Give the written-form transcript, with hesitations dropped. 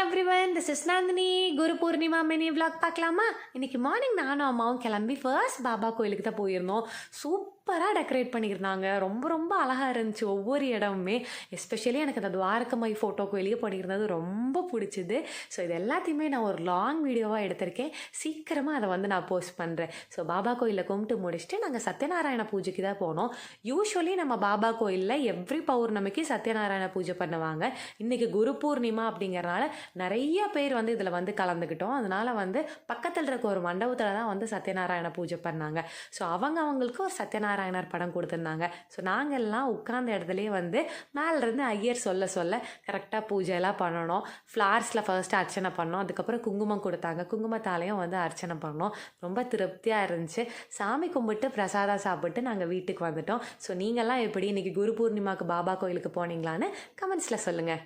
Everyone, this is Nandini. Guru Purnima mini vlog பார்க்கலாமா? இன்னைக்கு morning நானும் அம்மாவும் கிளம்பி ஃபர்ஸ்ட் பாபா கோயிலுக்கு தான் போயிருந்தோம். சூப்பராக டெக்கரேட் பண்ணியிருந்தாங்க. ரொம்ப ரொம்ப அழகாக இருந்துச்சு ஒவ்வொரு இடமுமே. எஸ்பெஷலி எனக்கு அந்த துவாரகமாய் ஃபோட்டோ கோயிலுக்கு பண்ணியிருந்தது ரொம்ப பிடிச்சிது. ஸோ இது எல்லாத்தையுமே நான் ஒரு லாங் வீடியோவாக எடுத்திருக்கேன். சீக்கிரமாக அதை வந்து நான் போஸ்ட் பண்ணுறேன். ஸோ பாபா கோயிலில் கும்பிட்டு முடிச்சுட்டு நாங்கள் சத்யநாராயண பூஜைக்கு தான் போனோம். யூஸ்வலி நம்ம பாபா கோயிலில் எவ்ரி பௌர்ணமிக்கு சத்யநாராயண பூஜை பண்ணுவாங்க. இன்றைக்கி குரு பூர்ணிமா அப்படிங்கிறனால நிறைய பேர் வந்து இதில் வந்து கலந்துக்கிட்டோம். அதனால் வந்து பக்கத்தில் இருக்க ஒரு மண்டபத்தில் தான் வந்து சத்யநாராயண பூஜை பண்ணாங்க. ஸோ அவங்களுக்கு ஒரு சத்யநாராயணர் படம் கொடுத்துருந்தாங்க. ஸோ நாங்கள் எல்லாம் உட்கார்ந்த இடத்துலையே வந்து மேலேருந்து ஐயர் சொல்ல சொல்ல கரெக்டாக பூஜையெல்லாம் பண்ணணும். ஃப்ளார்ஸில் ஃபர்ஸ்ட்டு அர்ச்சனை பண்ணோம். அதுக்கப்புறம் குங்குமம் கொடுத்தாங்க. குங்குமத்தாலையும் வந்து அர்ச்சனை பண்ணோம். ரொம்ப திருப்தியாக இருந்துச்சு. சாமி கும்பிட்டு பிரசாதம் சாப்பிட்டு நாங்கள் வீட்டுக்கு வந்துட்டோம். ஸோ நீங்கள்லாம் எப்படி இன்றைக்கி குரு பூர்ணிமாவுக்கு பாபா கோயிலுக்கு போனீங்களான்னு கமெண்ட்ஸில் சொல்லுங்கள்.